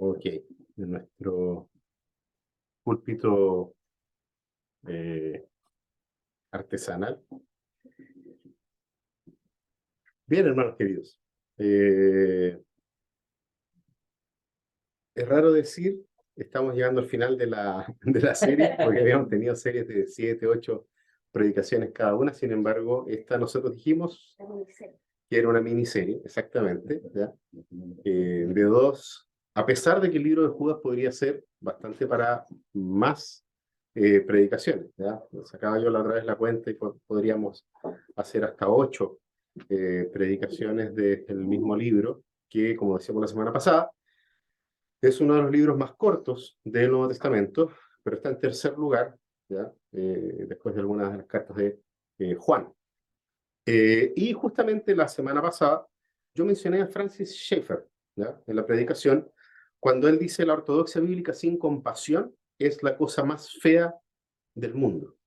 Ok, en nuestro púlpito eh, artesanal. Bien, hermanos queridos. Es raro decir, estamos llegando al final de la serie, porque habíamos tenido series de 7, 8 predicaciones cada una. Sin embargo, esta nosotros dijimos que era una miniserie, exactamente, ¿ya? De dos, a pesar de que el libro de Judas podría ser bastante para más predicaciones, ¿ya? Sacaba yo la otra vez la cuenta y podríamos hacer hasta 8 predicaciones del mismo libro, que, como decíamos la semana pasada, es uno de los libros más cortos del Nuevo Testamento, pero está en tercer lugar, ¿ya? Después de algunas de las cartas de Juan. Y justamente la semana pasada yo mencioné a Francis Schaeffer, ¿ya? En la predicación, cuando él dice la ortodoxia bíblica sin compasión es la cosa más fea del mundo.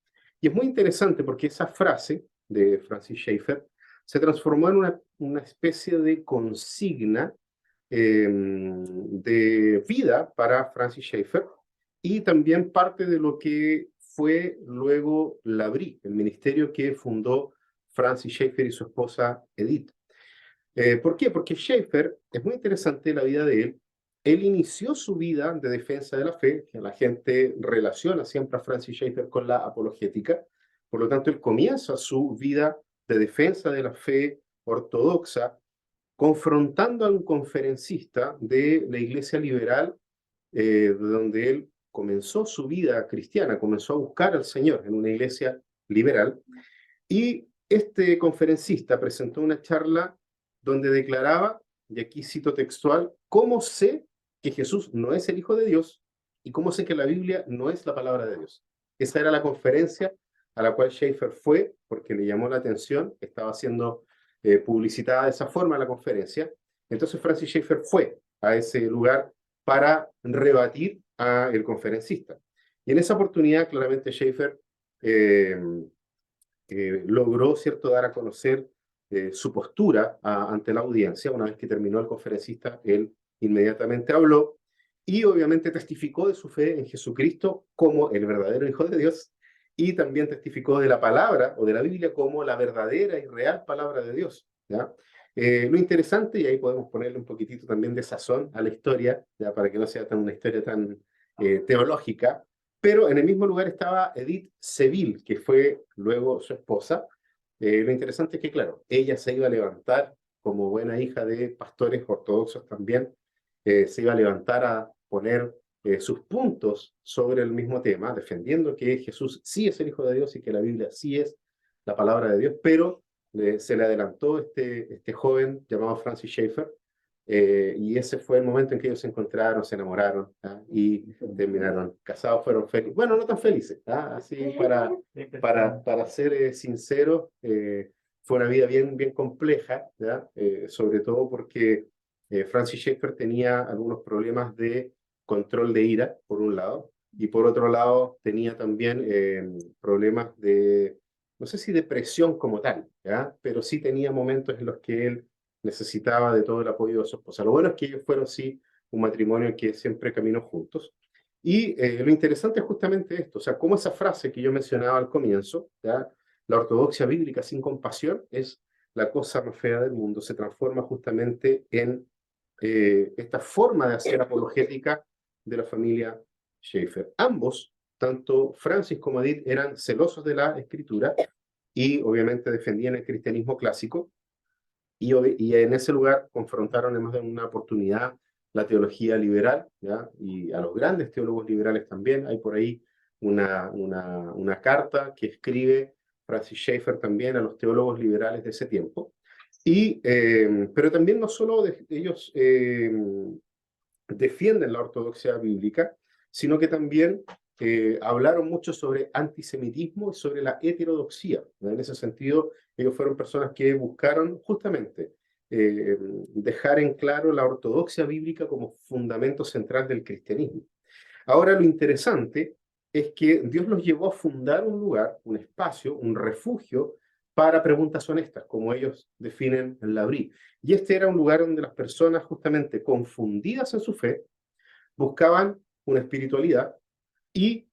Y es muy interesante porque esa frase de Francis Schaeffer se transformó en una especie de consigna de vida para Francis Schaeffer y también parte de lo que fue luego L'Abri, el ministerio que fundó Francis Schaeffer y su esposa Edith. ¿Por qué? Porque Schaeffer, es muy interesante la vida de él. Él inició su vida de defensa de la fe, que la gente relaciona siempre a Francis Schaeffer con la apologética. Por lo tanto, él comienza su vida de defensa de la fe ortodoxa, confrontando a un conferencista de la Iglesia Liberal, donde él comenzó su vida cristiana, comenzó a buscar al Señor en una iglesia liberal. Y este conferencista presentó una charla donde declaraba, y aquí cito textual, ¿cómo sé que Jesús no es el Hijo de Dios y cómo sé que la Biblia no es la palabra de Dios? Esa era la conferencia a la cual Schaeffer fue porque le llamó la atención, estaba siendo publicitada de esa forma la conferencia. Entonces Francis Schaeffer fue a ese lugar para rebatir al conferencista. Y en esa oportunidad, claramente Schaeffer logró, ¿cierto?, dar a conocer su postura ante la audiencia. Una vez que terminó el conferencista, él inmediatamente habló y obviamente testificó de su fe en Jesucristo como el verdadero Hijo de Dios y también testificó de la palabra o de la Biblia como la verdadera y real palabra de Dios, ¿ya? Lo interesante, y ahí podemos ponerle un poquitito también de sazón a la historia, ¿ya? Para que no sea una historia tan teológica, pero en el mismo lugar estaba Edith Seville, que fue luego su esposa. Lo interesante es que, claro, ella se iba a levantar como buena hija de pastores ortodoxos también, se iba a levantar a poner sus puntos sobre el mismo tema, defendiendo que Jesús sí es el Hijo de Dios y que la Biblia sí es la palabra de Dios, pero se le adelantó este joven llamado Francis Schaeffer, y ese fue el momento en que ellos se encontraron, se enamoraron, ¿ah? Y terminaron casados, fueron felices. Bueno, no tan felices, ¿ah? Así para ser sincero, fue una vida bien, bien compleja, ¿ya? Sobre todo porque Francis Schaeffer tenía algunos problemas de control de ira, por un lado, y por otro lado tenía también problemas de, no sé si depresión como tal, ¿ya? Pero sí tenía momentos en los que él necesitaba de todo el apoyo de su esposa. Lo bueno es que ellos fueron, sí, un matrimonio que siempre caminó juntos. Y lo interesante es justamente esto, o sea, cómo esa frase que yo mencionaba al comienzo, ¿ya? La ortodoxia bíblica sin compasión es la cosa más fea del mundo, se transforma justamente en esta forma de hacer apologética de la familia Schaeffer. Ambos, tanto Francis como Edith, eran celosos de la escritura y obviamente defendían el cristianismo clásico, y en ese lugar confrontaron en más de una oportunidad la teología liberal, ¿ya? Y a los grandes teólogos liberales también. Hay por ahí una carta que escribe Francis Schaeffer también a los teólogos liberales de ese tiempo. Pero también no solo ellos defienden la ortodoxia bíblica, sino que también hablaron mucho sobre antisemitismo y sobre la heterodoxia, ¿no? En ese sentido, ellos fueron personas que buscaron justamente dejar en claro la ortodoxia bíblica como fundamento central del cristianismo. Ahora, lo interesante es que Dios los llevó a fundar un lugar, un espacio, un refugio para preguntas honestas, como ellos definen en la Bri. Y este era un lugar donde las personas justamente confundidas en su fe buscaban una espiritualidad, y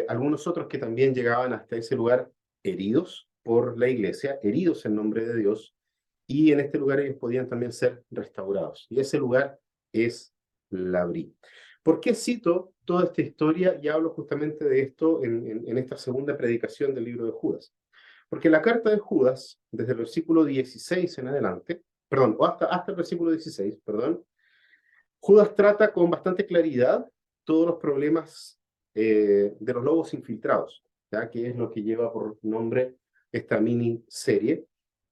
algunos otros que también llegaban hasta ese lugar heridos por la iglesia, heridos en nombre de Dios, y en este lugar ellos podían también ser restaurados. Y ese lugar es Labrí. ¿Por qué cito toda esta historia y hablo justamente de esto en esta segunda predicación del libro de Judas? Porque la carta de Judas, desde el versículo 16 en adelante, perdón, o hasta el versículo 16, perdón, Judas trata con bastante claridad todos los problemas de los lobos infiltrados, ¿ya? Que es lo que lleva por nombre esta miniserie,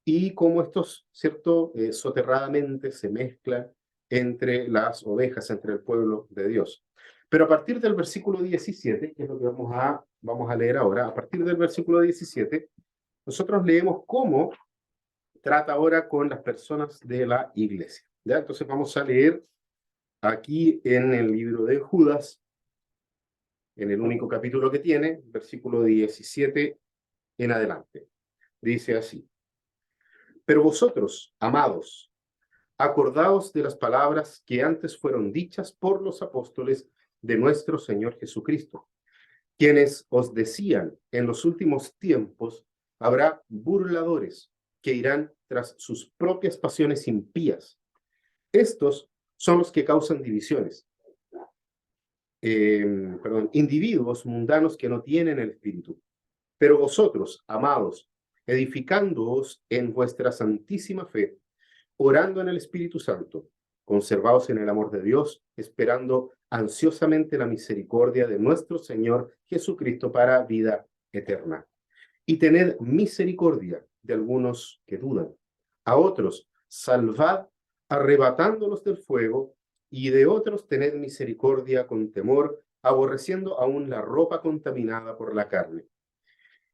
y cómo estos, ¿cierto?, soterradamente se mezclan entre las ovejas, entre el pueblo de Dios. Pero a partir del versículo 17, que es lo que vamos a leer ahora, a partir del versículo 17, nosotros leemos cómo trata ahora con las personas de la iglesia, ¿ya? Entonces vamos a leer aquí en el libro de Judas, en el único capítulo que tiene, versículo 17 en adelante. Dice así: Pero vosotros, amados, acordaos de las palabras que antes fueron dichas por los apóstoles de nuestro Señor Jesucristo, quienes os decían: en los últimos tiempos habrá burladores que irán tras sus propias pasiones impías. Estos son los que causan divisiones, individuos mundanos que no tienen el Espíritu. Pero vosotros, amados, edificándoos en vuestra santísima fe, orando en el Espíritu Santo, conservaos en el amor de Dios, esperando ansiosamente la misericordia de nuestro Señor Jesucristo para vida eterna. Y tened misericordia de algunos que dudan. A otros salvad arrebatándolos del fuego, y de otros tened misericordia con temor, aborreciendo aún la ropa contaminada por la carne.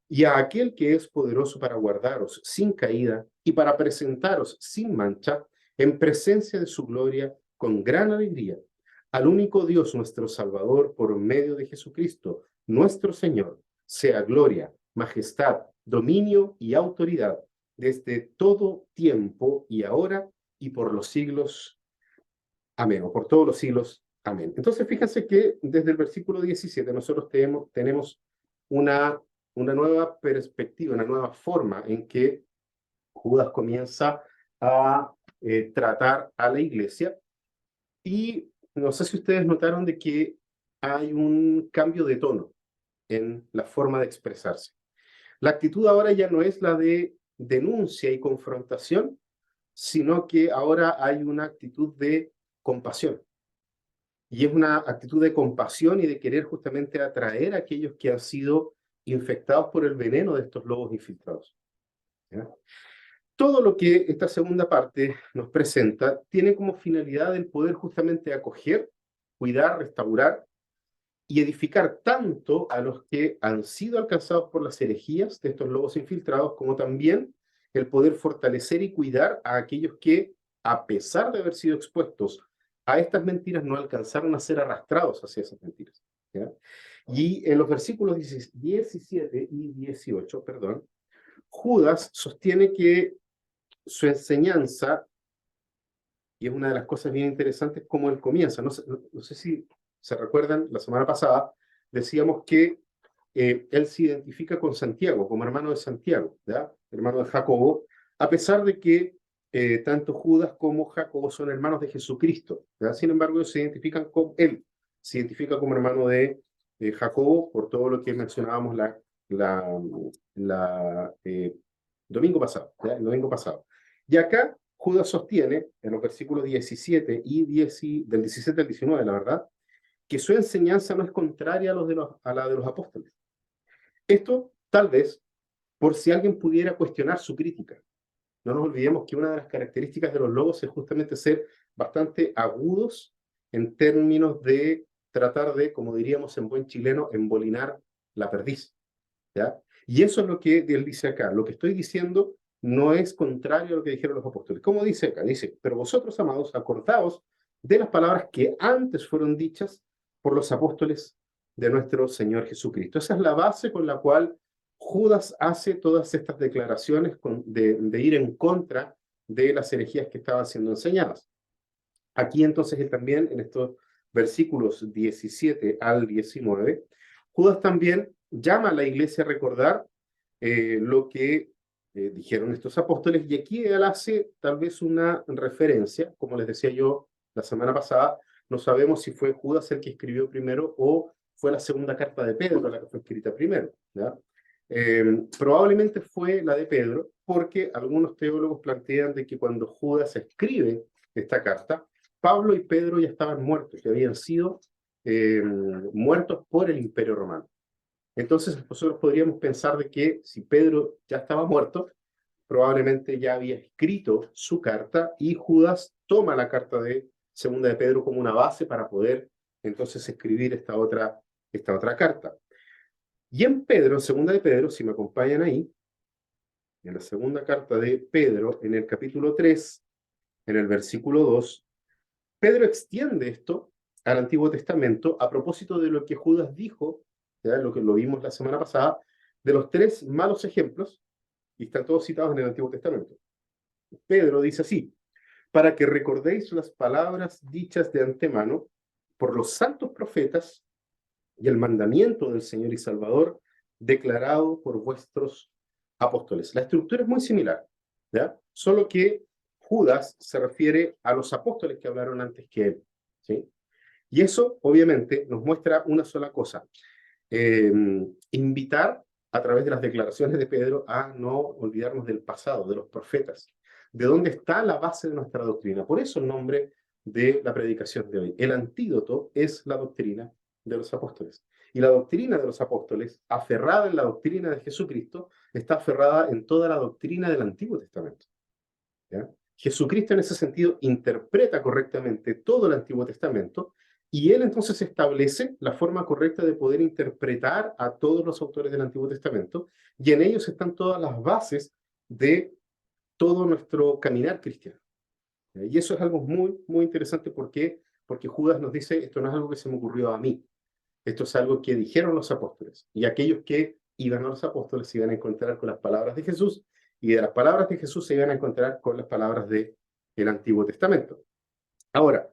Y a aquel que es poderoso para guardaros sin caída y para presentaros sin mancha en presencia de su gloria con gran alegría, al único Dios nuestro Salvador por medio de Jesucristo, nuestro Señor, sea gloria, majestad, dominio y autoridad desde todo tiempo y ahora y por los siglos. Amén. O por todos los siglos. Amén. Entonces, fíjense que desde el versículo 17 nosotros tenemos una nueva perspectiva, una nueva forma en que Judas comienza a tratar a la iglesia. Y no sé si ustedes notaron de que hay un cambio de tono en la forma de expresarse. La actitud ahora ya no es la de denuncia y confrontación, sino que ahora hay una actitud de compasión. Y es una actitud de compasión y de querer justamente atraer a aquellos que han sido infectados por el veneno de estos lobos infiltrados, ¿ya? Todo lo que esta segunda parte nos presenta tiene como finalidad el poder justamente acoger, cuidar, restaurar y edificar tanto a los que han sido alcanzados por las herejías de estos lobos infiltrados, como también el poder fortalecer y cuidar a aquellos que, a pesar de haber sido expuestos a estas mentiras, no alcanzaron a ser arrastrados hacia esas mentiras, ¿ya? Y en los versículos 17 y 18, perdón, Judas sostiene que su enseñanza, y es una de las cosas bien interesantes cómo él comienza. No sé si se recuerdan, la semana pasada decíamos que él se identifica con Santiago, como hermano de Santiago, ¿ya? Hermano de Jacobo, a pesar de que tanto Judas como Jacobo son hermanos de Jesucristo, ¿ya? Sin embargo, ellos se identifican con él, se identifica como hermano de Jacobo por todo lo que mencionábamos domingo pasado, ¿ya? El domingo pasado. Y acá Judas sostiene, en los versículos 17 y del 17 al 19, la verdad, que su enseñanza no es contraria a la de los apóstoles. Esto, tal vez, por si alguien pudiera cuestionar su crítica. No nos olvidemos que una de las características de los lobos es justamente ser bastante agudos en términos de tratar de, como diríamos en buen chileno, embolinar la perdiz, ¿ya? Y eso es lo que él dice acá. Lo que estoy diciendo no es contrario a lo que dijeron los apóstoles. ¿Cómo dice acá? Dice: pero vosotros, amados, acordaos de las palabras que antes fueron dichas por los apóstoles de nuestro Señor Jesucristo. Esa es la base con la cual Judas hace todas estas declaraciones de ir en contra de las herejías que estaban siendo enseñadas. Aquí entonces él también, en estos versículos 17 al 19, Judas también llama a la iglesia a recordar lo que dijeron estos apóstoles, y aquí él hace tal vez una referencia, como les decía yo la semana pasada, no sabemos si fue Judas el que escribió primero o fue la segunda carta de Pedro la que fue escrita primero, ¿ya? Probablemente fue la de Pedro, porque algunos teólogos plantean de que cuando Judas escribe esta carta, Pablo y Pedro ya estaban muertos, ya habían sido muertos por el Imperio Romano. Entonces nosotros podríamos pensar de que si Pedro ya estaba muerto, probablemente ya había escrito su carta y Judas toma la carta de Segunda de Pedro como una base para poder entonces escribir esta otra carta. Y en Pedro, en Segunda de Pedro, si me acompañan ahí, en la segunda carta de Pedro, en el capítulo 3, en el versículo 2, Pedro extiende esto al Antiguo Testamento a propósito de lo que Judas dijo, ¿ya? Lo que lo vimos la semana pasada, de los 3 malos ejemplos, y están todos citados en el Antiguo Testamento. Pedro dice así: para que recordéis las palabras dichas de antemano por los santos profetas y el mandamiento del Señor y Salvador declarado por vuestros apóstoles. La estructura es muy similar, ¿ya? Solo que Judas se refiere a los apóstoles que hablaron antes que él, ¿sí? Y eso, obviamente, nos muestra una sola cosa: invitar a través de las declaraciones de Pedro a no olvidarnos del pasado, de los profetas, de dónde está la base de nuestra doctrina. Por eso el nombre de la predicación de hoy. El antídoto es la doctrina de los apóstoles. Y la doctrina de los apóstoles, aferrada en la doctrina de Jesucristo, está aferrada en toda la doctrina del Antiguo Testamento, ¿ya? Jesucristo en ese sentido interpreta correctamente todo el Antiguo Testamento y él entonces establece la forma correcta de poder interpretar a todos los autores del Antiguo Testamento, y en ellos están todas las bases de todo nuestro caminar cristiano. Y eso es algo muy, muy interesante. ¿Por qué? Porque Judas nos dice: esto no es algo que se me ocurrió a mí, esto es algo que dijeron los apóstoles, y aquellos que iban a los apóstoles se iban a encontrar con las palabras de Jesús, y de las palabras de Jesús se iban a encontrar con las palabras del Antiguo Testamento. Ahora,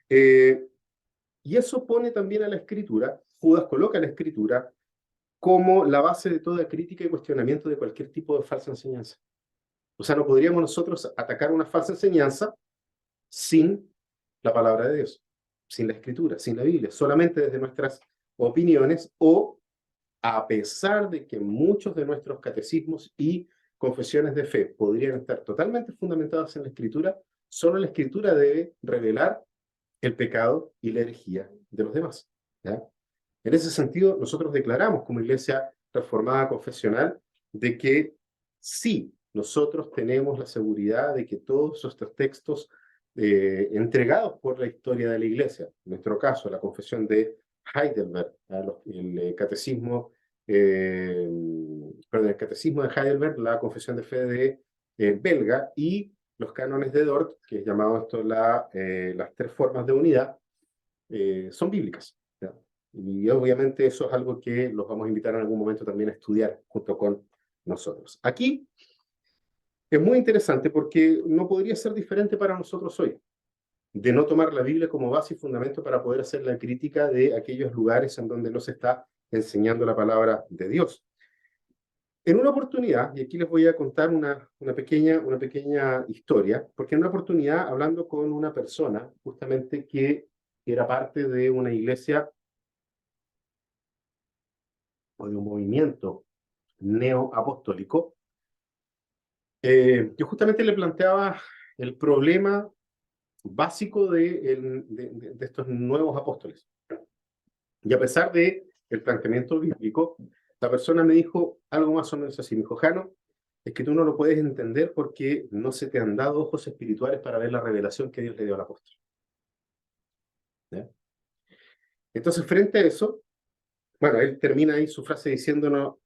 y eso pone también a la Escritura, Judas coloca a la Escritura como la base de toda crítica y cuestionamiento de cualquier tipo de falsa enseñanza. O sea, no podríamos nosotros atacar una falsa enseñanza sin la palabra de Dios, sin la Escritura, sin la Biblia, solamente desde nuestras opiniones, o a pesar de que muchos de nuestros catecismos y confesiones de fe podrían estar totalmente fundamentadas en la Escritura, solo la Escritura debe revelar el pecado y la herejía de los demás, ¿ya? En ese sentido, nosotros declaramos como Iglesia Reformada Confesional de que sí, nosotros tenemos la seguridad de que todos estos textos entregados por la historia de la Iglesia, en nuestro caso, la confesión de Heidelberg, el catecismo, el catecismo de Heidelberg, la confesión de fe de belga, y los cánones de Dort, que es llamado esto las 3 formas de unidad, son bíblicas, ¿ya? Y obviamente eso es algo que los vamos a invitar en algún momento también a estudiar junto con nosotros. Aquí es muy interesante porque no podría ser diferente para nosotros hoy, de no tomar la Biblia como base y fundamento para poder hacer la crítica de aquellos lugares en donde no se está enseñando la palabra de Dios. En una oportunidad, y aquí les voy a contar una pequeña historia, porque en una oportunidad, hablando con una persona justamente que era parte de una iglesia o de un movimiento neoapostólico, yo justamente le planteaba el problema básico de estos nuevos apóstoles. Y a pesar de el planteamiento bíblico, la persona me dijo algo más o menos así. Me dijo: Jano, es que tú no lo puedes entender porque no se te han dado ojos espirituales para ver la revelación que Dios le dio al apóstol, ¿ya? Entonces, frente a eso, bueno, él termina ahí su frase diciéndonos: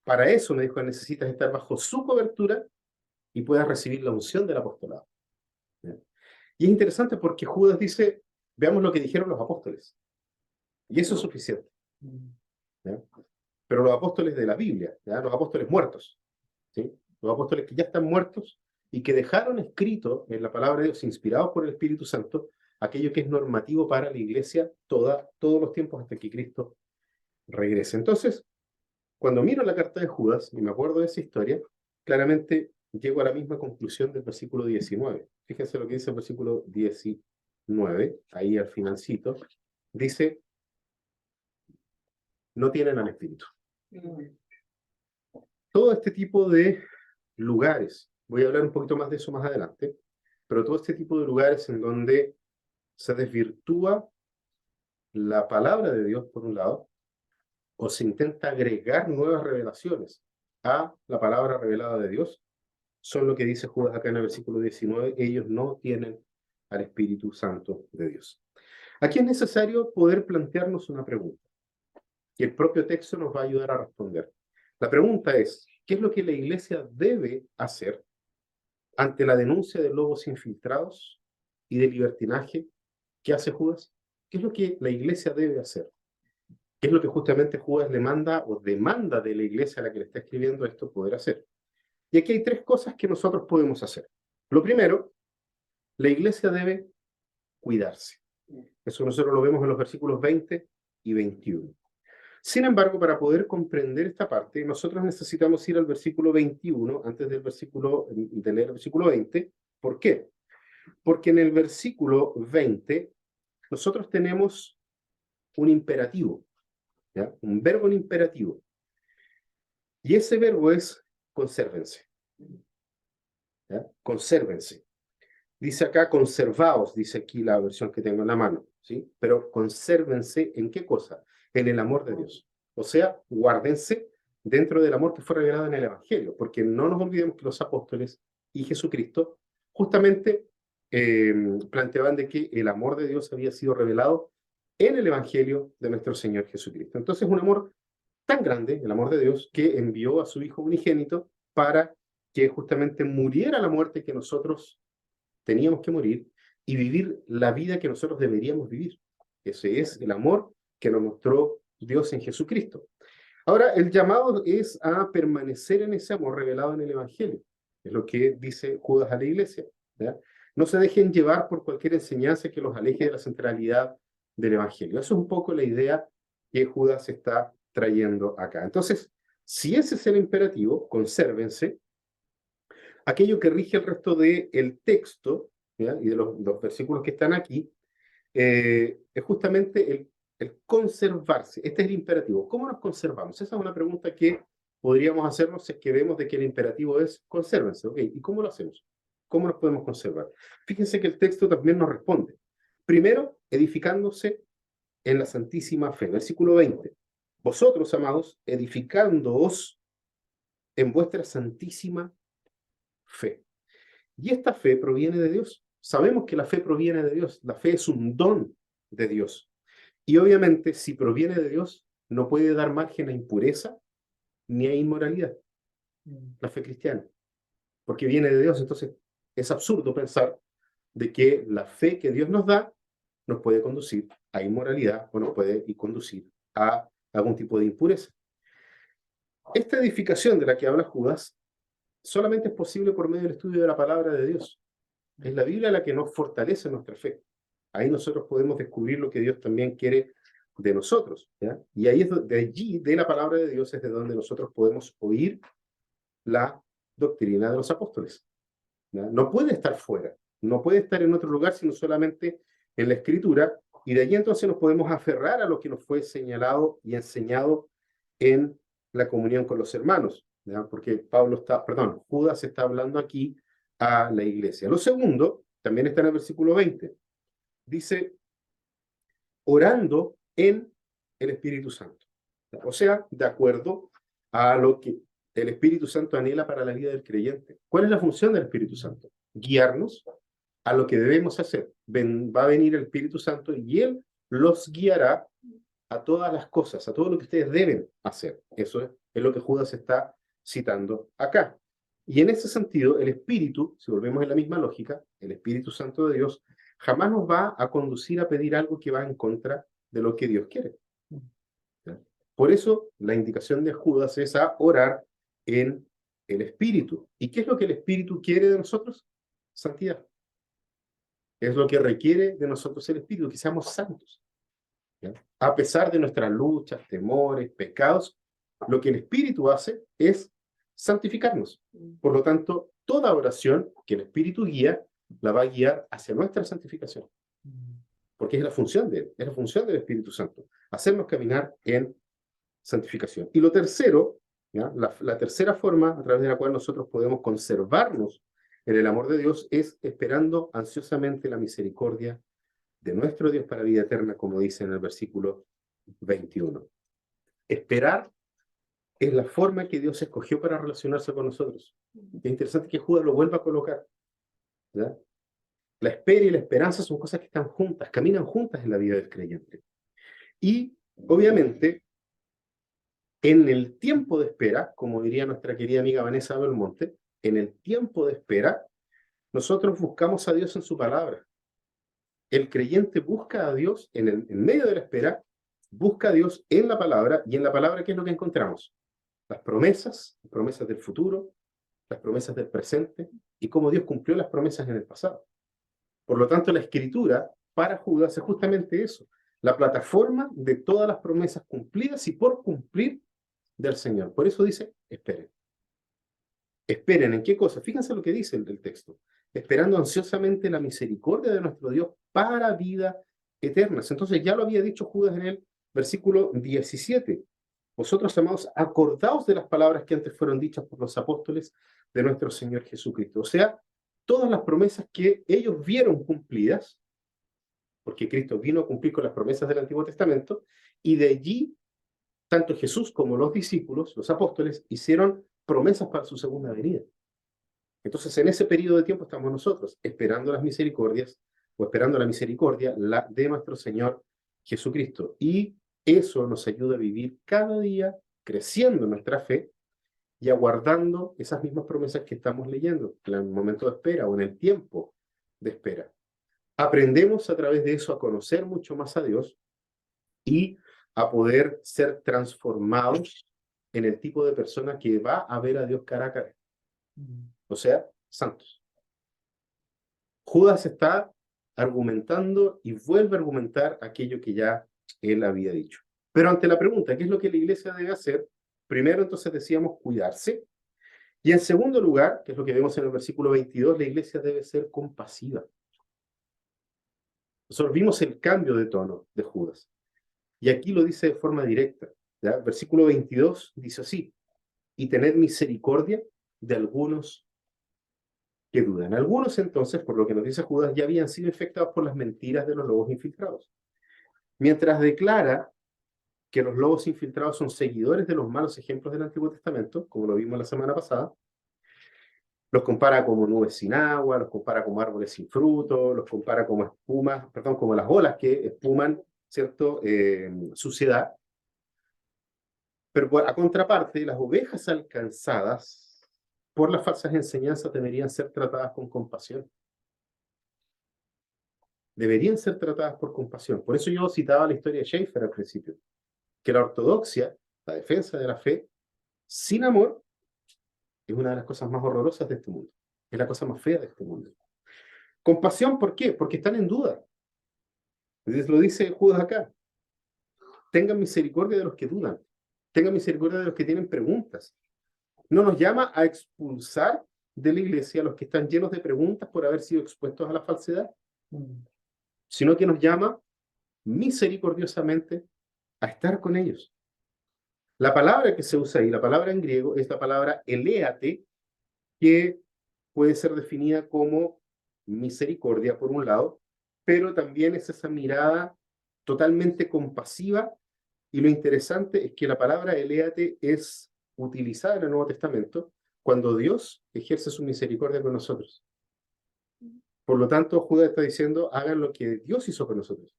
para eso, me dijo, necesitas estar bajo su cobertura y puedas recibir la unción del apostolado, ¿ya? Y es interesante porque Judas dice: veamos lo que dijeron los apóstoles. Y eso es suficiente, ¿ya? Pero los apóstoles de la Biblia, ¿ya? Los apóstoles muertos, ¿sí? Los apóstoles que ya están muertos y que dejaron escrito en la palabra de Dios, inspirados por el Espíritu Santo, aquello que es normativo para la iglesia todos los tiempos hasta que Cristo regrese. Entonces, cuando miro la carta de Judas y me acuerdo de esa historia, claramente llego a la misma conclusión del versículo 19. Fíjense lo que dice el versículo 19, ahí al finalcito, dice, no tienen al Espíritu. Todo este tipo de lugares, voy a hablar un poquito más de eso más adelante, pero todo este tipo de lugares en donde se desvirtúa la palabra de Dios por un lado, o se intenta agregar nuevas revelaciones a la palabra revelada de Dios, son lo que dice Judas acá en el versículo 19, ellos no tienen al Espíritu Santo de Dios. Aquí es necesario poder plantearnos una pregunta, y el propio texto nos va a ayudar a responder. La pregunta es, ¿qué es lo que la iglesia debe hacer ante la denuncia de lobos infiltrados y de libertinaje que hace Judas? ¿Qué es lo que la iglesia debe hacer? ¿Qué es lo que justamente Judas le manda o demanda de la iglesia a la que le está escribiendo esto poder hacer? Y aquí hay tres cosas que nosotros podemos hacer. Lo primero, la iglesia debe cuidarse. Eso nosotros lo vemos en los versículos 20 y 21. Sin embargo, para poder comprender esta parte, nosotros necesitamos ir al versículo 21 antes del de leer el versículo 20. ¿Por qué? Porque en el versículo 20 nosotros tenemos un imperativo, ¿ya? Un verbo en imperativo. Y ese verbo es consérvense. ¿Ya? Consérvense. Dice acá conservaos, dice aquí la versión que tengo en la mano, ¿sí? Pero consérvense ¿en qué cosa? En el amor de Dios. O sea, guárdense dentro del amor que fue revelado en el Evangelio, porque no nos olvidemos que los apóstoles y Jesucristo justamente planteaban de que el amor de Dios había sido revelado en el Evangelio de nuestro Señor Jesucristo. Entonces, un amor tan grande, el amor de Dios, que envió a su Hijo unigénito para que justamente muriera la muerte que nosotros teníamos que morir y vivir la vida que nosotros deberíamos vivir. Ese es el amor que nos mostró Dios en Jesucristo. Ahora, el llamado es a permanecer en ese amor revelado en el Evangelio. Es lo que dice Judas a la iglesia, ¿ya? No se dejen llevar por cualquier enseñanza que los aleje de la centralidad del Evangelio. Eso es un poco la idea que Judas está trayendo acá. Entonces, si ese es el imperativo, consérvense, aquello que rige el resto del texto, ¿ya? Y de los versículos que están aquí, es justamente el conservarse. Este es el imperativo. ¿Cómo nos conservamos? Esa es una pregunta que podríamos hacernos si es que vemos de que el imperativo es consérvense. ¿Ok? ¿Y cómo lo hacemos? ¿Cómo nos podemos conservar? Fíjense que el texto también nos responde. Primero, edificándose en la santísima fe. Versículo 20. Vosotros, amados, edificándoos en vuestra santísima fe. Y esta fe proviene de Dios. Sabemos que la fe proviene de Dios. La fe es un don de Dios. Y obviamente, si proviene de Dios, no puede dar margen a impureza ni a inmoralidad. La fe cristiana. Porque viene de Dios. Entonces, es absurdo pensar de que la fe que Dios nos da nos puede conducir a inmoralidad o nos puede conducir a algún tipo de impureza. Esta edificación de la que habla Judas solamente es posible por medio del estudio de la palabra de Dios. Es la Biblia la que nos fortalece nuestra fe. Ahí nosotros podemos descubrir lo que Dios también quiere de nosotros, ¿ya? Y ahí es de allí, de la palabra de Dios, es de donde nosotros podemos oír la doctrina de los apóstoles, ¿ya? No puede estar fuera, no puede estar en otro lugar, sino solamente en la Escritura, y de allí entonces nos podemos aferrar a lo que nos fue señalado y enseñado en la comunión con los hermanos, ¿ya? Porque Judas está hablando aquí a la iglesia. Lo segundo, también está en el versículo 20, dice, orando en el Espíritu Santo. O sea, de acuerdo a lo que el Espíritu Santo anhela para la vida del creyente. ¿Cuál es la función del Espíritu Santo? Guiarnos a lo que debemos hacer. Va a venir el Espíritu Santo y Él los guiará a todas las cosas, a todo lo que ustedes deben hacer. Eso es lo que Judas está citando acá. Y en ese sentido, el Espíritu, si volvemos en la misma lógica, el Espíritu Santo de Dios, jamás nos va a conducir a pedir algo que va en contra de lo que Dios quiere. ¿Ya? Por eso, la indicación de Judas es a orar en el Espíritu. ¿Y qué es lo que el Espíritu quiere de nosotros? Santidad. Es lo que requiere de nosotros el Espíritu, que seamos santos. ¿Ya? A pesar de nuestras luchas, temores, pecados, lo que el Espíritu hace es santificarnos. Por lo tanto, toda oración que el Espíritu guía, la va a guiar hacia nuestra santificación. Porque es la función de él, es la función del Espíritu Santo, hacernos caminar en santificación. Y lo tercero, ¿ya? La tercera forma a través de la cual nosotros podemos conservarnos en el amor de Dios es esperando ansiosamente la misericordia de nuestro Dios para vida eterna, como dice en el versículo 21. Esperar es la forma que Dios escogió para relacionarse con nosotros. Es interesante que Judas lo vuelva a colocar, ¿ya? La espera y la esperanza son cosas que están juntas, caminan juntas en la vida del creyente. Y, obviamente, en el tiempo de espera, como diría nuestra querida amiga Vanessa Belmonte, en el tiempo de espera, nosotros buscamos a Dios en su palabra. El creyente busca a Dios en medio de la espera, busca a Dios en la palabra, y en la palabra, ¿qué es lo que encontramos? Las promesas del futuro, las promesas del presente, y cómo Dios cumplió las promesas en el pasado. Por lo tanto, la Escritura para Judas es justamente eso, la plataforma de todas las promesas cumplidas y por cumplir del Señor. Por eso dice, esperen. Esperen, ¿en qué cosa? Fíjense lo que dice el texto. Esperando ansiosamente la misericordia de nuestro Dios para vida eterna. Entonces ya lo había dicho Judas en el versículo 17. Vosotros, amados, acordaos de las palabras que antes fueron dichas por los apóstoles de nuestro Señor Jesucristo. O sea, todas las promesas que ellos vieron cumplidas, porque Cristo vino a cumplir con las promesas del Antiguo Testamento, y de allí, tanto Jesús como los discípulos, los apóstoles, hicieron promesas para su segunda venida. Entonces, en ese periodo de tiempo estamos nosotros, esperando las misericordias, o esperando la misericordia de nuestro Señor Jesucristo. Y eso nos ayuda a vivir cada día creciendo en nuestra fe y aguardando esas mismas promesas que estamos leyendo en el momento de espera o en el tiempo de espera. Aprendemos a través de eso a conocer mucho más a Dios y a poder ser transformados en el tipo de persona que va a ver a Dios cara a cara. O sea, santos. Judas está argumentando y vuelve a argumentar aquello que ya él había dicho. Pero ante la pregunta, ¿qué es lo que la iglesia debe hacer? Primero, entonces decíamos cuidarse. Y en segundo lugar, que es lo que vemos en el versículo 22, la iglesia debe ser compasiva. Nosotros vimos el cambio de tono de Judas. Y aquí lo dice de forma directa. ¿Ya? Versículo 22 dice así, y tened misericordia de algunos que dudan. Algunos entonces, por lo que nos dice Judas, ya habían sido infectados por las mentiras de los lobos infiltrados. Mientras declara que los lobos infiltrados son seguidores de los malos ejemplos del Antiguo Testamento, como lo vimos la semana pasada, los compara como nubes sin agua, los compara como árboles sin fruto, los compara como espumas, perdón, como las olas que espuman, ¿cierto? Suciedad. Pero a contraparte, las ovejas alcanzadas por las falsas enseñanzas deberían ser tratadas con compasión. Deberían ser tratadas por compasión. Por eso yo citaba la historia de Schaeffer al principio, que la ortodoxia, la defensa de la fe, sin amor, es una de las cosas más horrorosas de este mundo. Es la cosa más fea de este mundo. Compasión, ¿por qué? Porque están en duda. Lo dice Judas acá. Tengan misericordia de los que dudan. Tengan misericordia de los que tienen preguntas. No nos llama a expulsar de la iglesia a los que están llenos de preguntas por haber sido expuestos a la falsedad, sino que nos llama misericordiosamente a estar con ellos. La palabra que se usa ahí, la palabra en griego, es la palabra eleate, que puede ser definida como misericordia por un lado, pero también es esa mirada totalmente compasiva, y lo interesante es que la palabra eleate es utilizada en el Nuevo Testamento cuando Dios ejerce su misericordia con nosotros. Por lo tanto, Judas está diciendo, hagan lo que Dios hizo con nosotros.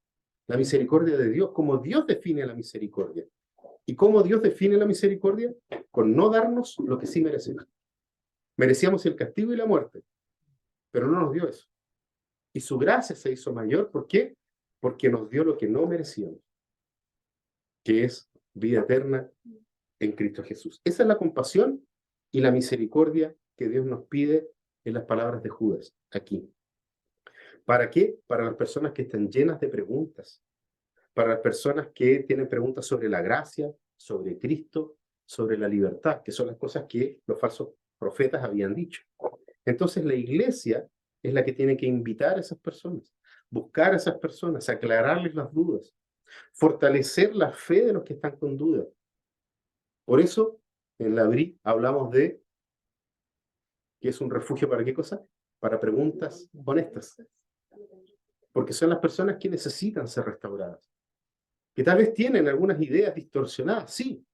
La misericordia de Dios, como Dios define la misericordia. ¿Y cómo Dios define la misericordia? Con no darnos lo que sí merecemos. Merecíamos el castigo y la muerte, pero no nos dio eso. Y su gracia se hizo mayor, ¿por qué? Porque nos dio lo que no merecíamos, que es vida eterna en Cristo Jesús. Esa es la compasión y la misericordia que Dios nos pide en las palabras de Judas aquí. ¿Para qué? Para las personas que están llenas de preguntas, para las personas que tienen preguntas sobre la gracia, sobre Cristo, sobre la libertad, que son las cosas que los falsos profetas habían dicho. Entonces la iglesia es la que tiene que invitar a esas personas, buscar a esas personas, aclararles las dudas, fortalecer la fe de los que están con dudas. Por eso, en la BRI hablamos de que es un refugio para qué cosa? Para preguntas honestas. Porque son las personas que necesitan ser restauradas. Que tal vez tienen algunas ideas distorsionadas, sí,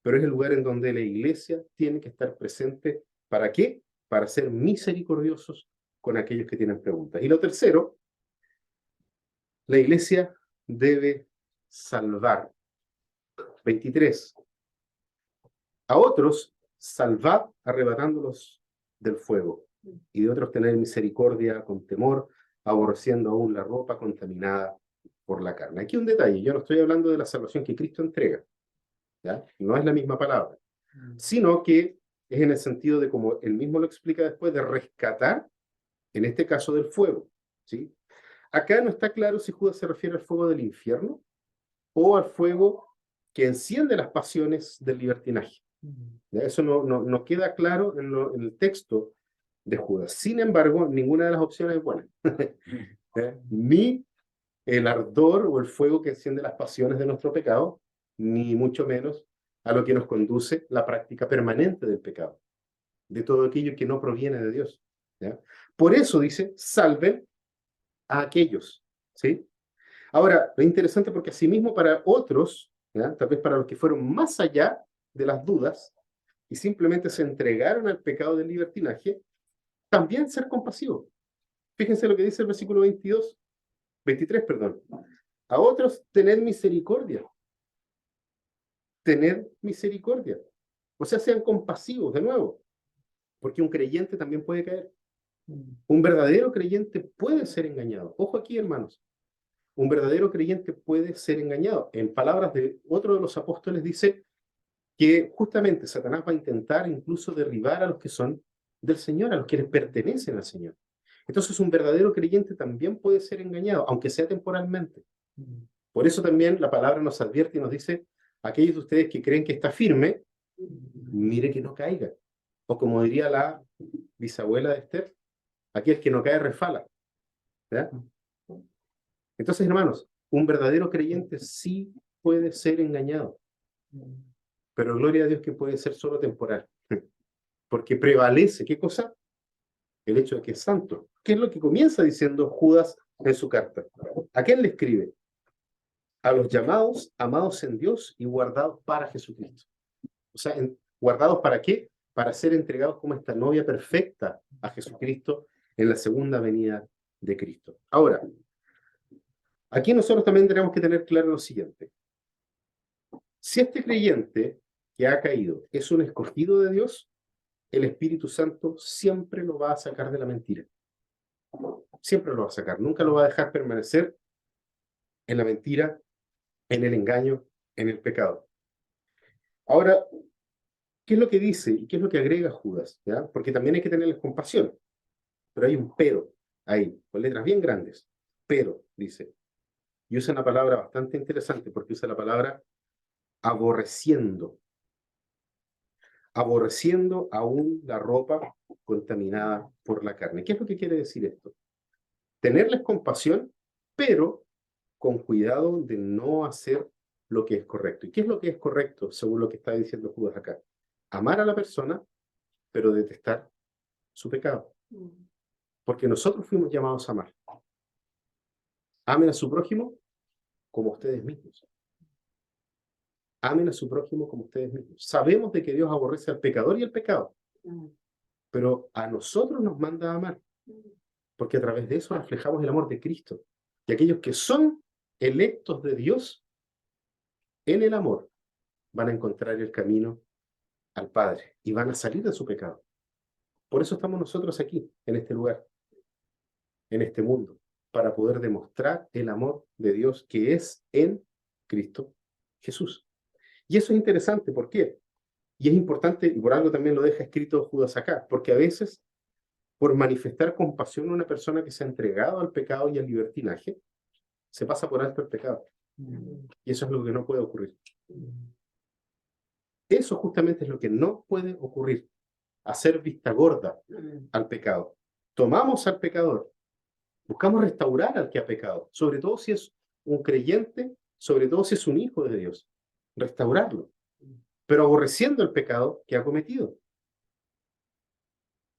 pero es el lugar en donde la iglesia tiene que estar presente. ¿Para qué? Para ser misericordiosos con aquellos que tienen preguntas. Y lo tercero, la iglesia debe salvar. 23. A otros, salvad arrebatándolos del fuego, y de otros tener misericordia con temor, aborreciendo aún la ropa contaminada por la carne. Aquí un detalle, yo no estoy hablando de la salvación que Cristo entrega, ¿ya? No es la misma palabra, sino que es en el sentido de, como él mismo lo explica después, de rescatar, en este caso del fuego, ¿sí? Acá no está claro si Judas se refiere al fuego del infierno o al fuego que enciende las pasiones del libertinaje. ¿Ya? Eso no queda claro en el texto de Judas. Sin embargo, ninguna de las opciones es buena. Ni el ardor o el fuego que enciende las pasiones de nuestro pecado, ni mucho menos a lo que nos conduce la práctica permanente del pecado, de todo aquello que no proviene de Dios. ¿Ya? Por eso dice, salven a aquellos. ¿Sí? Ahora, es interesante porque asimismo para otros, ¿ya? Tal vez para los que fueron más allá de las dudas y simplemente se entregaron al pecado del libertinaje, también ser compasivo. Fíjense lo que dice el versículo 23, perdón. A otros, tened misericordia. Tened misericordia. O sea, sean compasivos de nuevo, porque un creyente también puede caer. Un verdadero creyente puede ser engañado. Ojo aquí, hermanos. Un verdadero creyente puede ser engañado. En palabras de otro de los apóstoles dice que justamente Satanás va a intentar incluso derribar a los que son del Señor, a los que les pertenecen al Señor. Entonces un verdadero creyente también puede ser engañado, aunque sea temporalmente. Por eso también la palabra nos advierte y nos dice, aquellos de ustedes que creen que está firme, mire que no caiga. O como diría la bisabuela de Esther, aquel que no cae resfala. ¿Ya? Entonces, hermanos, un verdadero creyente sí puede ser engañado, pero gloria a Dios que puede ser solo temporal, porque prevalece, ¿qué cosa? El hecho de que es santo. ¿Qué es lo que comienza diciendo Judas en su carta? ¿A quién le escribe? A los llamados, amados en Dios y guardados para Jesucristo. O sea, ¿guardados para qué? Para ser entregados como esta novia perfecta a Jesucristo en la segunda venida de Cristo. Ahora, aquí nosotros también tenemos que tener claro lo siguiente. Si este creyente que ha caído es un escogido de Dios, el Espíritu Santo siempre lo va a sacar de la mentira. Siempre lo va a sacar. Nunca lo va a dejar permanecer en la mentira, en el engaño, en el pecado. Ahora, ¿qué es lo que dice y qué es lo que agrega Judas? ¿Ya? Porque también hay que tenerles compasión. Pero hay un pero ahí, con letras bien grandes. Pero, dice. Y usa una palabra bastante interesante porque usa la palabra aborreciendo. Aborreciendo aún la ropa contaminada por la carne. ¿Qué es lo que quiere decir esto? Tenerles compasión, pero con cuidado de no hacer lo que es correcto. ¿Y qué es lo que es correcto, según lo que está diciendo Judas acá? Amar a la persona, pero detestar su pecado. Porque nosotros fuimos llamados a amar. Amen a su prójimo como ustedes mismos. Amen a su prójimo como ustedes mismos. Sabemos de que Dios aborrece al pecador y el pecado, pero a nosotros nos manda a amar, porque a través de eso reflejamos el amor de Cristo. Y aquellos que son electos de Dios en el amor van a encontrar el camino al Padre y van a salir de su pecado. Por eso estamos nosotros aquí, en este lugar, en este mundo, para poder demostrar el amor de Dios que es en Cristo Jesús. Y eso es interesante, ¿por qué? Y es importante, y por algo también lo deja escrito Judas acá, porque a veces por manifestar compasión a una persona que se ha entregado al pecado y al libertinaje, se pasa por alto el pecado. Y eso es lo que no puede ocurrir. Eso justamente es lo que no puede ocurrir. Hacer vista gorda al pecado. Tomamos al pecador, buscamos restaurar al que ha pecado, sobre todo si es un creyente, sobre todo si es un hijo de Dios, restaurarlo, pero aborreciendo el pecado que ha cometido.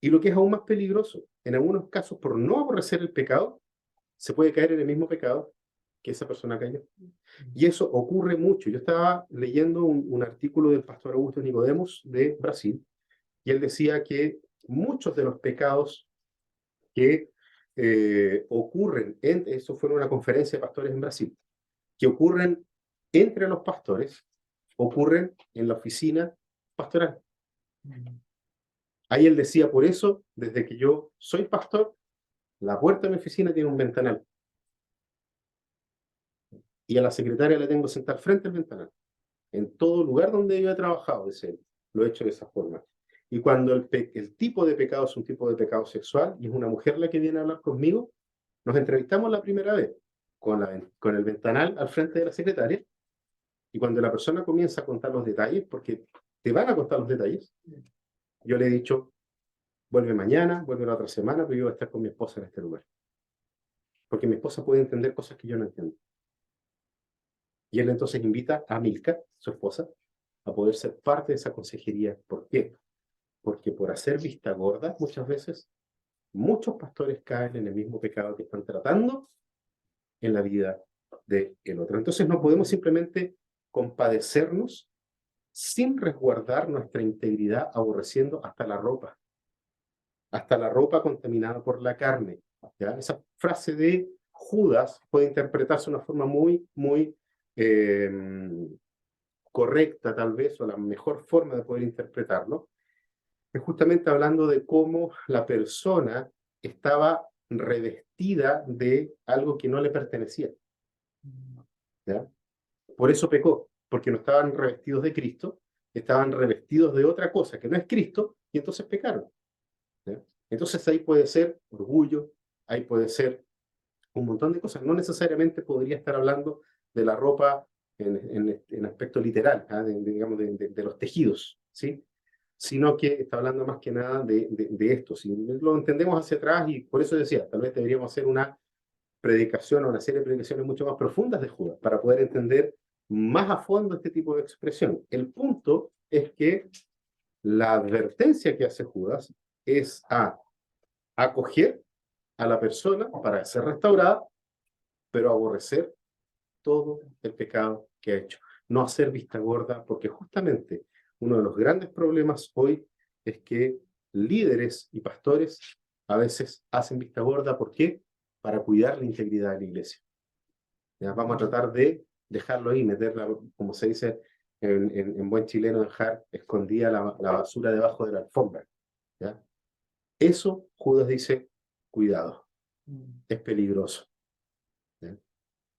Y lo que es aún más peligroso, en algunos casos, por no aborrecer el pecado, se puede caer en el mismo pecado que esa persona cayó. Y eso ocurre mucho. Yo estaba leyendo un artículo del pastor Augusto Nicodemos de Brasil, y él decía que muchos de los pecados que ocurren, eso fue en una conferencia de pastores en Brasil, que ocurren entre los pastores, ocurren en la oficina pastoral. Ahí él decía, por eso, desde que yo soy pastor, la puerta de mi oficina tiene un ventanal. Y a la secretaria le tengo sentar frente al ventanal. En todo lugar donde yo he trabajado, dice él, lo he hecho de esa forma. Y cuando el tipo de pecado es un tipo de pecado sexual y es una mujer la que viene a hablar conmigo, nos entrevistamos la primera vez con el ventanal al frente de la secretaria, y cuando la persona comienza a contar los detalles, porque te van a contar los detalles, yo le he dicho, vuelve mañana, vuelve la otra semana, pero yo voy a estar con mi esposa en este lugar. Porque mi esposa puede entender cosas que yo no entiendo. Y él entonces invita a Milka, su esposa, a poder ser parte de esa consejería. ¿Por qué? Porque por hacer vista gorda, muchas veces, muchos pastores caen en el mismo pecado que están tratando en la vida del otro. Entonces no podemos simplemente compadecernos sin resguardar nuestra integridad, aborreciendo hasta la ropa contaminada por la carne. ¿Ya? Esa frase de Judas puede interpretarse de una forma muy, muy correcta, tal vez, o la mejor forma de poder interpretarlo, es justamente hablando de cómo la persona estaba revestida de algo que no le pertenecía. ¿Ya? Por eso pecó, porque no estaban revestidos de Cristo, estaban revestidos de otra cosa que no es Cristo, y entonces pecaron. ¿Ya? Entonces ahí puede ser orgullo, ahí puede ser un montón de cosas. No necesariamente podría estar hablando de la ropa en aspecto literal, ¿ah? Digamos, de los tejidos, ¿sí? Sino que está hablando más que nada de esto. Si lo entendemos hacia atrás, y por eso decía, tal vez deberíamos hacer una predicación o una serie de predicaciones mucho más profundas de Judas, para poder entender más a fondo este tipo de expresión. El punto es que la advertencia que hace Judas es a acoger a la persona para ser restaurada, pero aborrecer todo el pecado que ha hecho. No hacer vista gorda, porque justamente uno de los grandes problemas hoy es que líderes y pastores a veces hacen vista gorda. ¿Por qué? Para cuidar la integridad de la iglesia. ¿Ya? Vamos a tratar de dejarlo ahí, meterla, como se dice en buen chileno, dejar escondida la basura debajo de la alfombra. ¿Ya? Eso, Judas dice, cuidado, es peligroso. ¿Ya?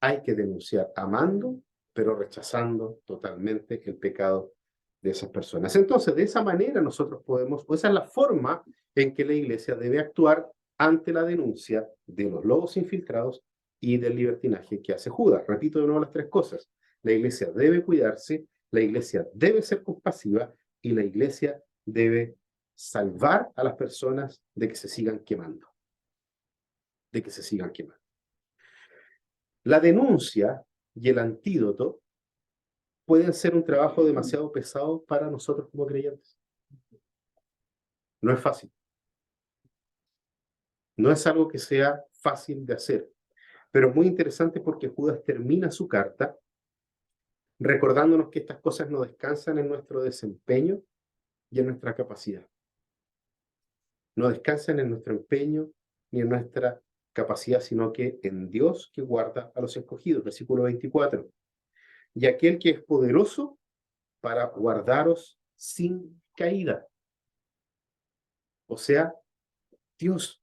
Hay que denunciar amando, pero rechazando totalmente el pecado de esas personas. Entonces, de esa manera nosotros podemos, pues esa es la forma en que la iglesia debe actuar ante la denuncia de los lobos infiltrados y del libertinaje que hace Judas. Repito de nuevo las tres cosas. La iglesia debe cuidarse, la iglesia debe ser compasiva y la iglesia debe salvar a las personas de que se sigan quemando. De que se sigan quemando. La denuncia y el antídoto pueden ser un trabajo demasiado pesado para nosotros como creyentes. No es fácil. No es algo que sea fácil de hacer. Pero es muy interesante porque Judas termina su carta recordándonos que estas cosas no descansan en nuestro desempeño y en nuestra capacidad. No descansan en nuestro empeño ni en nuestra capacidad, sino que en Dios que guarda a los escogidos. Versículo 24. Y aquel que es poderoso para guardaros sin caída. O sea, Dios.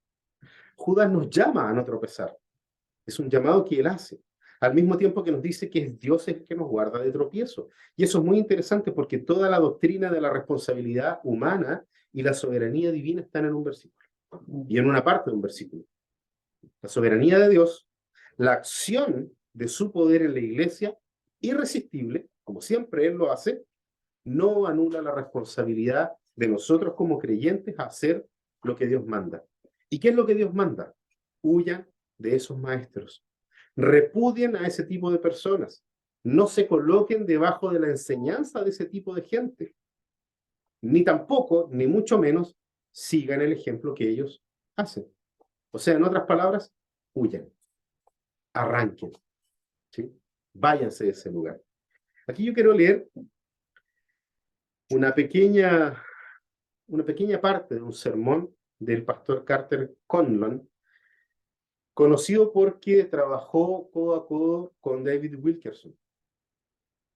Judas nos llama a no tropezar. Es un llamado que él hace. Al mismo tiempo que nos dice que es Dios el que nos guarda de tropiezo. Y eso es muy interesante porque toda la doctrina de la responsabilidad humana y la soberanía divina están en un versículo. y en una parte de un versículo. La soberanía de Dios, la acción de su poder en la iglesia, irresistible, como siempre Él lo hace, no anula la responsabilidad de nosotros como creyentes a hacer lo que Dios manda. ¿Y qué es lo que Dios manda? Huyan de esos maestros. Repudien a ese tipo de personas. No se coloquen debajo de la enseñanza de ese tipo de gente. Ni tampoco, ni mucho menos, sigan el ejemplo que ellos hacen. O sea, en otras palabras, huyan, arranquen, ¿sí? Váyanse de ese lugar. Aquí yo quiero leer una pequeña parte de un sermón del pastor Carter Conlon, conocido porque trabajó codo a codo con David Wilkerson.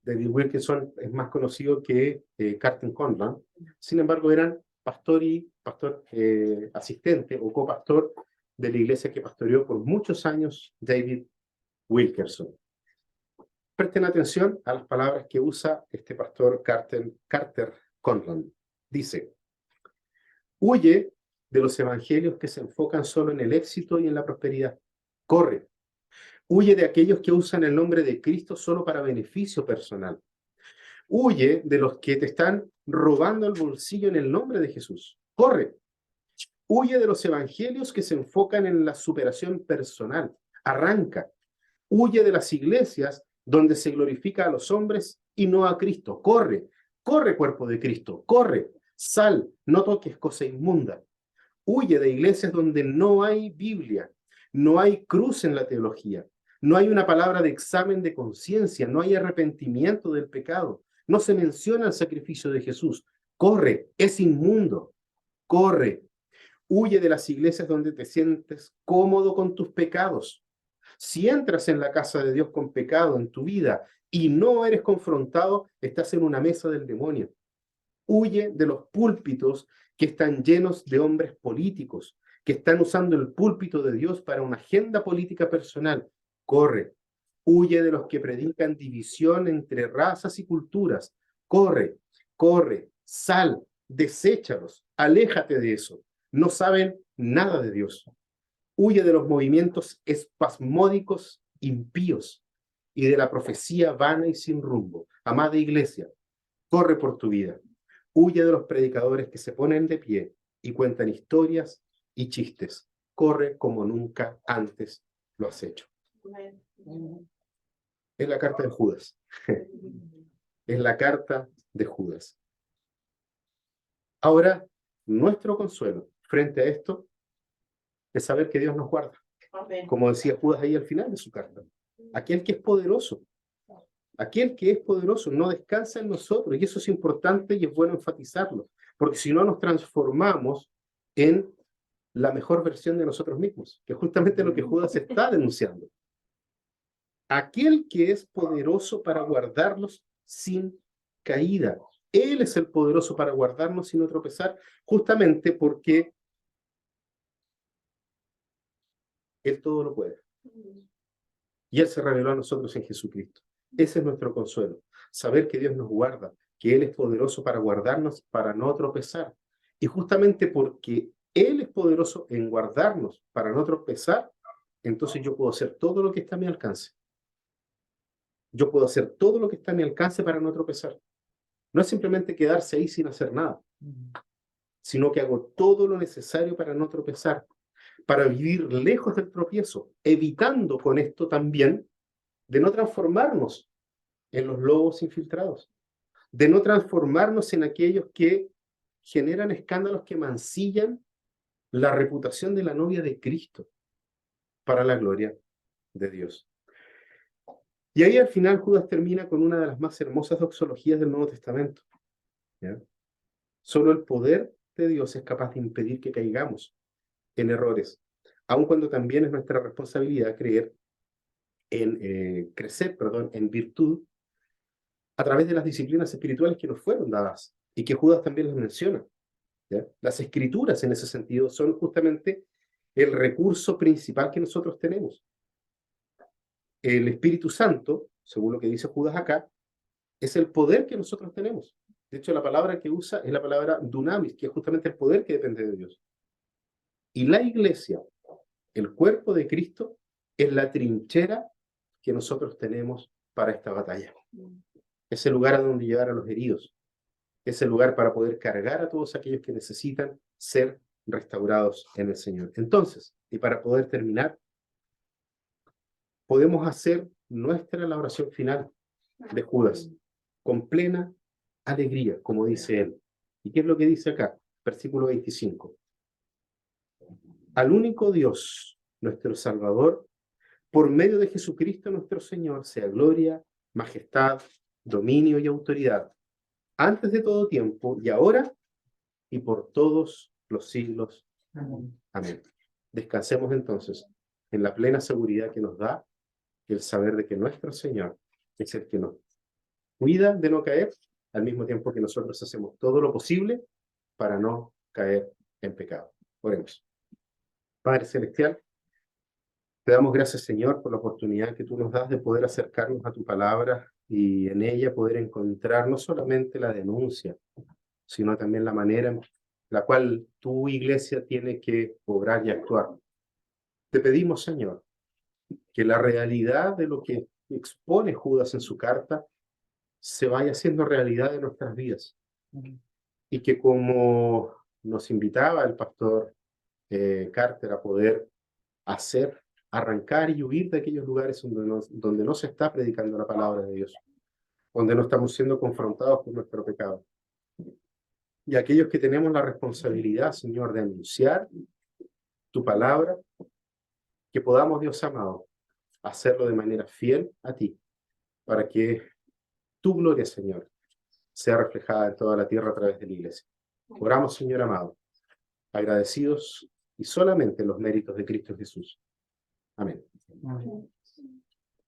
David Wilkerson es más conocido que Carter Conlon. Sin embargo, eran pastor asistente o copastor de la iglesia que pastoreó por muchos años David Wilkerson. Presten atención a las palabras que usa este pastor Carter Conlon. Dice: huye de los evangelios que se enfocan solo en el éxito y en la prosperidad. Corre. Huye de aquellos que usan el nombre de Cristo solo para beneficio personal. Huye de los que te están robando el bolsillo en el nombre de Jesús. Corre. Huye de los evangelios que se enfocan en la superación personal. Arranca. Huye de las iglesias donde se glorifica a los hombres y no a Cristo. Corre. Corre, cuerpo de Cristo. Corre. Sal. No toques cosa inmunda. Huye de iglesias donde no hay Biblia, no hay cruz en la teología, no hay una palabra de examen de conciencia, no hay arrepentimiento del pecado, no se menciona el sacrificio de Jesús. Corre, es inmundo. Corre. Huye de las iglesias donde te sientes cómodo con tus pecados. Si entras en la casa de Dios con pecado en tu vida y no eres confrontado, estás en una mesa del demonio. Huye de los púlpitos que están llenos de hombres políticos, que están usando el púlpito de Dios para una agenda política personal. Corre. Huye de los que predican división entre razas y culturas. Corre, corre, sal, deséchalos, aléjate de eso. No saben nada de Dios. Huye de los movimientos espasmódicos impíos y de la profecía vana y sin rumbo. Amada iglesia, corre por tu vida. Huye de los predicadores que se ponen de pie y cuentan historias y chistes. Corre como nunca antes lo has hecho. Es la carta de Judas. Es la carta de Judas. Ahora, nuestro consuelo frente a esto es saber que Dios nos guarda. Como decía Judas ahí al final de su carta. Aquel que es poderoso no descansa en nosotros, y eso es importante y es bueno enfatizarlo, porque si no nos transformamos en la mejor versión de nosotros mismos, que es justamente lo que Judas está denunciando. Aquel que es poderoso para guardarnos sin caída. Él es el poderoso para guardarnos sin no tropezar, justamente porque Él todo lo puede. Y Él se reveló a nosotros en Jesucristo. Ese es nuestro consuelo. Saber que Dios nos guarda, que Él es poderoso para guardarnos, para no tropezar. Y justamente porque Él es poderoso en guardarnos para no tropezar, entonces yo puedo hacer todo lo que está a mi alcance. Yo puedo hacer todo lo que está a mi alcance para no tropezar. No es simplemente quedarse ahí sin hacer nada, sino que hago todo lo necesario para no tropezar, para vivir lejos del tropiezo, evitando con esto también de no transformarnos en los lobos infiltrados, de no transformarnos en aquellos que generan escándalos que mancillan la reputación de la novia de Cristo para la gloria de Dios. Y ahí al final Judas termina con una de las más hermosas doxologías del Nuevo Testamento. ¿Ya? Solo el poder de Dios es capaz de impedir que caigamos en errores, aun cuando también es nuestra responsabilidad crecer en virtud a través de las disciplinas espirituales que nos fueron dadas y que Judas también las menciona. ¿Ya? Las escrituras en ese sentido son justamente el recurso principal que nosotros tenemos. El Espíritu Santo, según lo que dice Judas acá, es el poder que nosotros tenemos. De hecho, la palabra que usa es la palabra dunamis, que es justamente el poder que depende de Dios. Y la iglesia, el cuerpo de Cristo, es la trinchera que nosotros tenemos para esta batalla. Es el lugar a donde llevar a los heridos. Es el lugar para poder cargar a todos aquellos que necesitan ser restaurados en el Señor. Entonces, y para poder terminar, podemos hacer nuestra la oración final de Judas con plena alegría, como dice él. ¿Y qué es lo que dice acá? Versículo 25. Al único Dios, nuestro Salvador, por medio de Jesucristo nuestro Señor, sea gloria, majestad, dominio y autoridad, antes de todo tiempo y ahora y por todos los siglos. Amén. Amén. Descansemos entonces en la plena seguridad que nos da el saber de que nuestro Señor es el que nos cuida de no caer, al mismo tiempo que nosotros hacemos todo lo posible para no caer en pecado. Oremos. Padre Celestial, te damos gracias, Señor, por la oportunidad que tú nos das de poder acercarnos a tu palabra y en ella poder encontrar no solamente la denuncia, sino también la manera en la cual tu iglesia tiene que obrar y actuar. Te pedimos, Señor, que la realidad de lo que expone Judas en su carta se vaya haciendo realidad en nuestras vidas. Y que como nos invitaba el pastor Carter a poder hacer, arrancar y huir de aquellos lugares donde no se está predicando la palabra de Dios, donde no estamos siendo confrontados con nuestro pecado. Y aquellos que tenemos la responsabilidad, Señor, de anunciar tu palabra, que podamos, Dios amado, hacerlo de manera fiel a ti, para que tu gloria, Señor, sea reflejada en toda la tierra a través de la iglesia. Oramos, Señor amado, agradecidos y solamente en los méritos de Cristo Jesús. Amén. Amén.